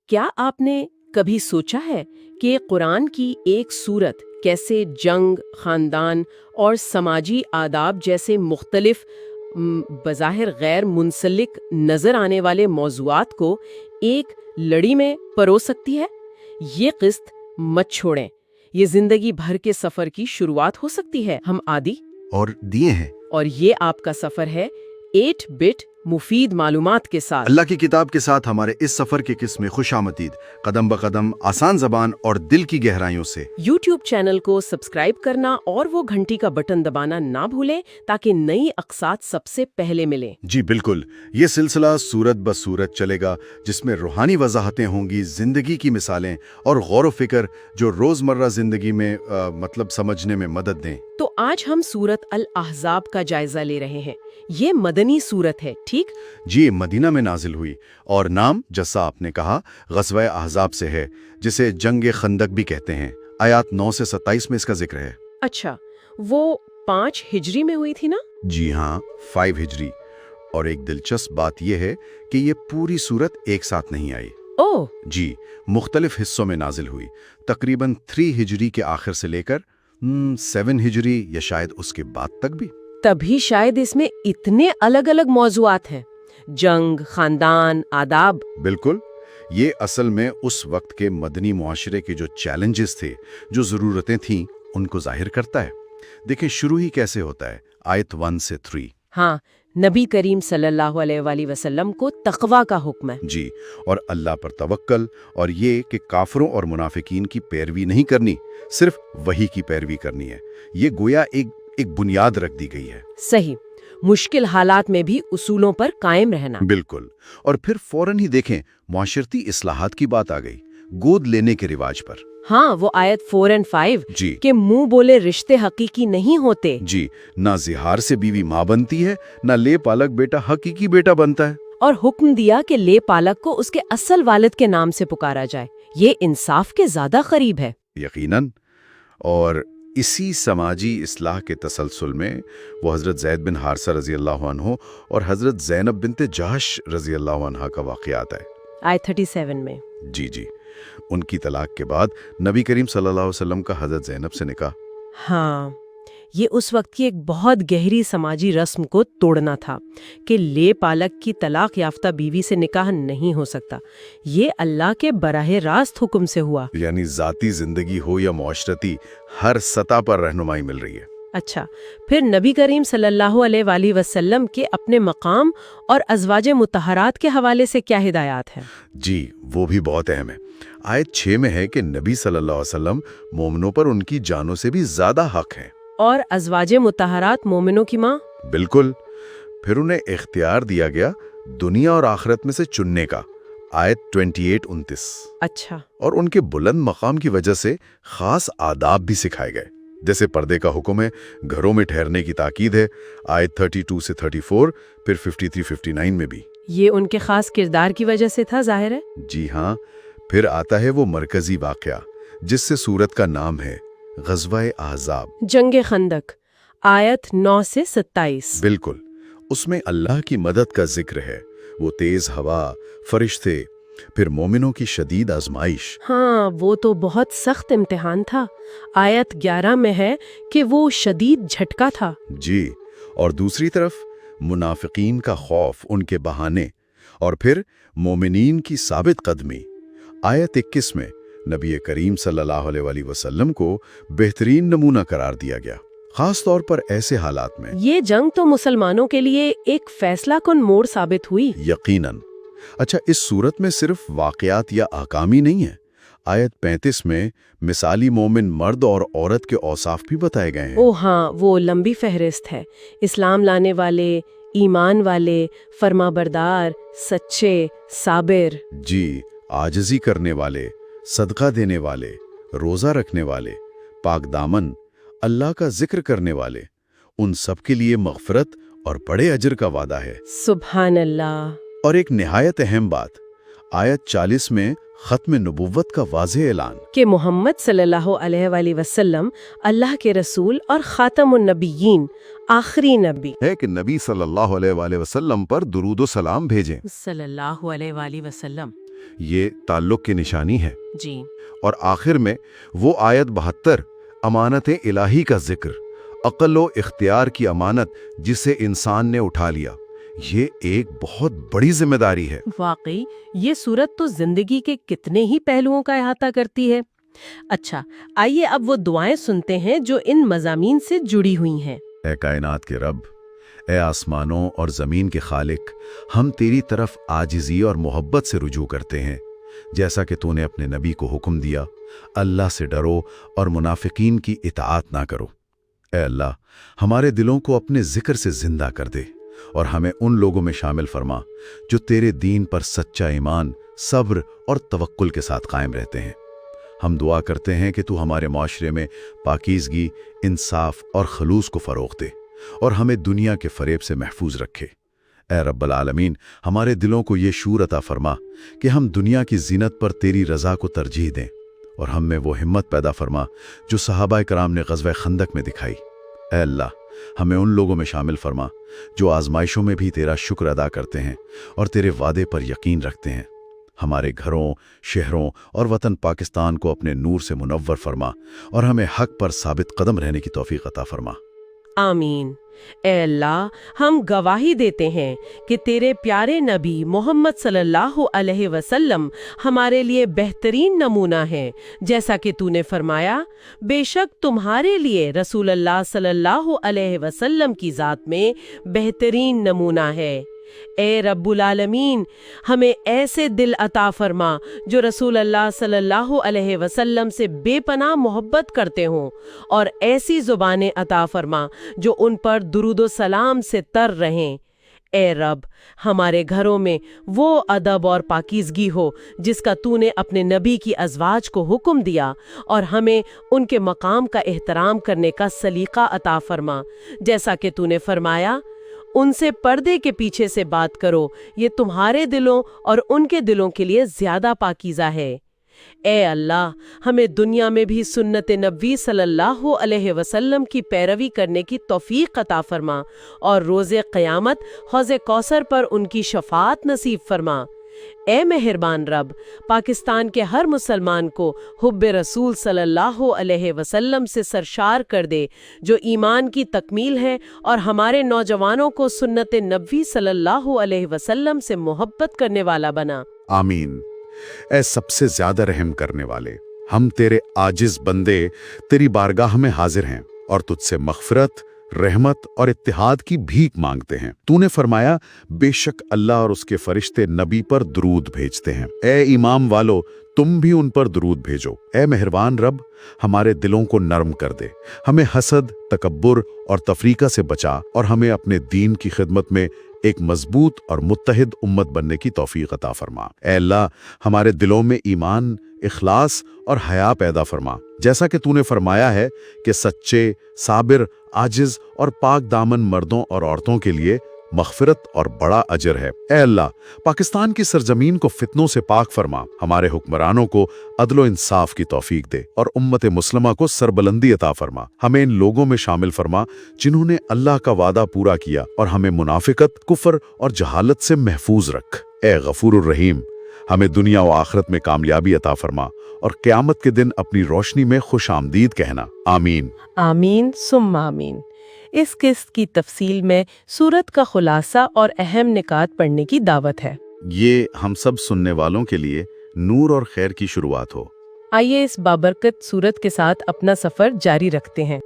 کیا آپ نے کبھی سوچا ہے کہ قرآن کی ایک سورت کیسے جنگ، خاندان اور سماجی آداب جیسے مختلف بظاہر غیر منسلک نظر آنے والے موضوعات کو ایک لڑی میں پرو سکتی ہے؟ یہ قسط مت چھوڑیں، یہ زندگی بھر کے سفر کی شروعات ہو سکتی ہے۔ ہم عادی اور دیے ہیں، اور یہ آپ کا سفر ہے 8 بٹ مفید معلومات کے ساتھ۔ اللہ کی کتاب کے ساتھ ہمارے اس سفر کی قسم میں خوش آمدید، قدم بقدم آسان زبان اور دل کی گہرائیوں سے۔ یوٹیوب چینل کو سبسکرائب کرنا اور وہ گھنٹی کا بٹن دبانا نہ بھولیں تاکہ نئی اقساط سب سے پہلے ملیں۔ جی بالکل، یہ سلسلہ سورت بہ سورت چلے گا، جس میں روحانی وضاحتیں ہوں گی، زندگی کی مثالیں اور غور و فکر جو روزمرہ زندگی میں سمجھنے میں مدد دیں۔ تو آج ہم سورت الاحزاب کا جائزہ لے رہے ہیں۔ یہ مدنی سورت ہے، ٹھیک؟ جی، مدینہ میں نازل ہوئی اور نام جیسا آپ نے کہا غزوہ احزاب سے ہے، جسے جنگ خندق بھی کہتے ہیں۔ آیات 9 سے 27 میں اس کا ذکر ہے۔ اچھا، وہ 5 ہجری میں ہوئی تھی نا؟ جی ہاں، 5 ہجری۔ اور ایک دلچسپ بات یہ ہے کہ یہ پوری سورت ایک ساتھ نہیں آئی۔ اوہ! جی، مختلف حصوں میں نازل ہوئی، تقریباً 3 ہجری کے آخر سے لے کر 7 ہجری یا شاید اس کے بعد تک بھی۔ تبھی شاید اس میں اتنے الگ الگ موضوعات ہیں، جنگ، خاندان، آداب۔ بالکل، یہ اصل میں اس وقت کے مدنی معاشرے کے جو چیلنجز تھے، جو ضرورتیں تھیں، ان کو ظاہر کرتا ہے۔ دیکھیں شروع ہی کیسے ہوتا ہے، آیت 1 سے 3۔ ہاں، نبی کریم صلی اللہ علیہ وآلہ وسلم کو تقویٰ کا حکم ہے۔ جی، اور اللہ پر توکل، اور یہ کہ کافروں اور منافقین کی پیروی نہیں کرنی، صرف وحی کی پیروی کرنی ہے۔ یہ گویا ایک بنیاد رکھ دی گئی ہے۔ صحیح، مشکل حالات میں بھی اصولوں پر قائم رہنا۔ بالکل، اور پھر فوراً ہی دیکھیں معاشرتی اصلاحات کی بات آ گئی، گود لینے کے رواج پر۔ ہاں، وہ آیت 4 اور 5 جی کہ منہ بولے رشتے حقیقی نہیں ہوتے۔ جی، نہ زہار سے بیوی ماں بنتی ہے، نہ لے پالک بیٹا حقیقی بیٹا بنتا ہے۔ اور حکم دیا کہ لے پالک کو اس کے اصل والد کے نام سے پکارا جائے۔ یہ انصاف کے زیادہ قریب ہے۔ یقیناً، اور اسی سماجی اصلاح کے تسلسل میں وہ حضرت زید بن حارثہ رضی اللہ عنہ اور حضرت زینب بنت جہش رضی اللہ عنہ کا واقعہ آتا ہے۔ آیت 37 میں۔ جی، ان کی طلاق کے بعد نبی کریم صلی اللہ علیہ وسلم کا حضرت زینب سے نکاح۔ ہاں، یہ اس وقت کی ایک بہت گہری سماجی رسم کو توڑنا تھا کہ لے پالک کی طلاق یافتہ بیوی سے نکاح نہیں ہو سکتا۔ یہ اللہ کے براہ راست حکم سے ہوا۔ یعنی ذاتی زندگی ہو یا معاشرتی، ہر سطح پر رہنمائی مل رہی ہے۔ اچھا، پھر نبی کریم صلی اللہ علیہ وآلہ وسلم کے اپنے مقام اور ازواج مطہرات کے حوالے سے کیا ہدایات ہیں؟ جی، وہ بھی بہت اہم ہے۔ آیت 6 میں ہے کہ نبی صلی اللہ علیہ وسلم مومنوں پر ان کی جانوں سے بھی زیادہ حق ہیں۔ اور ازواج مطہرات مومنوں کی ماں؟ بالکل، پھر انہیں اختیار دیا گیا دنیا اور آخرت میں سے چننے کا، آیت 28-29۔ اچھا، اور ان کے بلند مقام کی وجہ سے خاص آداب بھی سکھائے گئے، جیسے پردے کا حکم ہے، گھروں میں ٹھہرنے کی تاکید ہے، آیت 32 سے 34، پھر 53-59 میں بھی۔ یہ ان کے خاص کردار کی وجہ سے تھا، ظاہر ہے۔ جی ہاں، پھر آتا ہے وہ مرکزی واقعہ جس سے سورت کا نام ہے غزوہ احزاب، جنگ خندق، آیت 9 سے 27۔ بالکل، اس میں اللہ کی مدد کا ذکر ہے، وہ تیز ہوا، فرشتے، پھر مومنوں کی شدید آزمائش۔ ہاں، وہ تو بہت سخت امتحان تھا۔ آیت 11 میں ہے کہ وہ شدید جھٹکا تھا۔ جی، اور دوسری طرف منافقین کا خوف، ان کے بہانے، اور پھر مومنین کی ثابت قدمی۔ آیت 21 میں نبی کریم صلی اللہ علیہ وآلہ وسلم کو بہترین نمونہ قرار دیا گیا، خاص طور پر ایسے حالات میں۔ یہ جنگ تو مسلمانوں کے لیے ایک فیصلہ کن موڑ ثابت ہوئی۔ یقیناً۔ اچھا، اس صورت میں صرف واقعات یا احکام ہی نہیں ہیں۔ آیت 35 میں مثالی مومن مرد اور عورت کے اوصاف بھی بتائے گئے ہیں۔ ہاں، وہ لمبی فہرست ہے، اسلام لانے والے، ایمان والے، فرما بردار، سچے، صابر۔ جی، عاجزی کرنے والے، صدقہ دینے والے، روزہ رکھنے والے، پاک دامن، اللہ کا ذکر کرنے والے، ان سب کے لیے مغفرت اور بڑے اجر کا وعدہ ہے۔ سبحان اللہ۔ اور ایک نہایت اہم بات، آیت 40 میں ختم نبوت کا واضح اعلان کہ محمد صلی اللہ علیہ وآلہ وسلم اللہ کے رسول اور خاتم النبیین، آخری نبی ہے کہ نبی صلی اللہ علیہ وآلہ وسلم پر درود و سلام بھیجیں۔ صلی اللہ علیہ وآلہ وسلم۔ یہ تعلق کی نشانی ہے۔ جی اور آخر میں وہ آیت 72 امانت الہی کا ذکر، عقل و اختیار کی امانت جسے انسان نے اٹھا لیا، یہ ایک بہت بڑی ذمہ داری ہے۔ واقعی یہ سورت تو زندگی کے کتنے ہی پہلوؤں کا احاطہ کرتی ہے۔ اچھا، آئیے اب وہ دعائیں سنتے ہیں جو ان مضامین سے جڑی ہوئی ہیں۔ اے کائنات کے رب، اے آسمانوں اور زمین کے خالق، ہم تیری طرف عاجزی اور محبت سے رجوع کرتے ہیں، جیسا کہ تو نے اپنے نبی کو حکم دیا، اللہ سے ڈرو اور منافقین کی اطاعت نہ کرو۔ اے اللہ، ہمارے دلوں کو اپنے ذکر سے زندہ کر دے اور ہمیں ان لوگوں میں شامل فرما جو تیرے دین پر سچا ایمان، صبر اور توکل کے ساتھ قائم رہتے ہیں۔ ہم دعا کرتے ہیں کہ تو ہمارے معاشرے میں پاکیزگی، انصاف اور خلوص کو فروغ دے اور ہمیں دنیا کے فریب سے محفوظ رکھے۔ اے رب العالمین، ہمارے دلوں کو یہ شعور عطا فرما کہ ہم دنیا کی زینت پر تیری رضا کو ترجیح دیں، اور ہم میں وہ ہمت پیدا فرما جو صحابہ کرام نے غزوہ خندق میں دکھائی۔ اے اللہ، ہمیں ان لوگوں میں شامل فرما جو آزمائشوں میں بھی تیرا شکر ادا کرتے ہیں اور تیرے وعدے پر یقین رکھتے ہیں۔ ہمارے گھروں، شہروں اور وطن پاکستان کو اپنے نور سے منور فرما اور ہمیں حق پر ثابت قدم رہنے کی توفیق عطا فرما۔ آمین۔ اے اللہ، ہم گواہی دیتے ہیں کہ تیرے پیارے نبی محمد صلی اللہ علیہ وسلم ہمارے لیے بہترین نمونہ ہیں، جیسا کہ تو نے فرمایا، بے شک تمہارے لیے رسول اللہ صلی اللہ علیہ وسلم کی ذات میں بہترین نمونہ ہے۔ اے رب العالمین، ہمیں ایسے دل عطا فرما جو رسول اللہ صلی اللہ علیہ وسلم سے بے پناہ محبت کرتے ہوں، اور ایسی زبانیں عطا فرما جو ان پر درود و سلام سے تر رہیں۔ اے رب، ہمارے گھروں میں وہ ادب اور پاکیزگی ہو جس کا تو نے اپنے نبی کی ازواج کو حکم دیا، اور ہمیں ان کے مقام کا احترام کرنے کا سلیقہ عطا فرما، جیسا کہ تو نے فرمایا، ان سے پردے کے پیچھے سے بات کرو، یہ تمہارے دلوں اور ان کے دلوں کے لیے زیادہ پاکیزہ ہے۔ اے اللہ، ہمیں دنیا میں بھی سنت نبوی صلی اللہ علیہ وسلم کی پیروی کرنے کی توفیق عطا فرما، اور روز قیامت حوض کوثر پر ان کی شفاعت نصیب فرما۔ اے مہربان رب، پاکستان کے ہر مسلمان کو حب رسول صلی اللہ علیہ وسلم سے سرشار کر دے، جو ایمان کی تکمیل ہے، اور ہمارے نوجوانوں کو سنت نبوی صلی اللہ علیہ وسلم سے محبت کرنے والا بنا۔ آمین۔ اے سب سے زیادہ رحم کرنے والے، ہم تیرے عاجز بندے تیری بارگاہ میں حاضر ہیں اور تجھ سے مغفرت، رحمت اور اتحاد کی بھیک مانگتے ہیں۔ تو نے فرمایا، بے شک اللہ اور اس کے فرشتے نبی پر درود بھیجتے ہیں۔ اے امام والو، تم بھی ان پر درود بھیجو۔ اے مہربان رب، ہمارے دلوں کو نرم کر دے، ہمیں حسد، تکبر اور تفریقہ سے بچا، اور ہمیں اپنے دین کی خدمت میں ایک مضبوط اور متحد امت بننے کی توفیق عطا فرما۔ اے اللہ، ہمارے دلوں میں ایمان، اخلاص اور حیا پیدا فرما، جیسا کہ تو نے فرمایا ہے کہ سچے، صابر، عاجز اور پاک دامن مردوں اور عورتوں کے لیے مغفرت اور بڑا اجر ہے۔ اے اللہ، پاکستان کی سرزمین کو فتنوں سے پاک فرما، ہمارے حکمرانوں کو عدل و انصاف کی توفیق دے، اور امت مسلمہ کو سربلندی عطا فرما۔ ہمیں ان لوگوں میں شامل فرما جنہوں نے اللہ کا وعدہ پورا کیا، اور ہمیں منافقت، کفر اور جہالت سے محفوظ رکھ۔ اے غفور الرحیم، ہمیں دنیا و آخرت میں کامیابی عطا فرما، اور قیامت کے دن اپنی روشنی میں خوش آمدید کہنا۔ آمین۔ آمین ثم آمین۔ اس قسط کی تفصیل میں سورت کا خلاصہ اور اہم نکات پڑھنے کی دعوت ہے۔ یہ ہم سب سننے والوں کے لیے نور اور خیر کی شروعات ہو۔ آئیے اس بابرکت سورت کے ساتھ اپنا سفر جاری رکھتے ہیں۔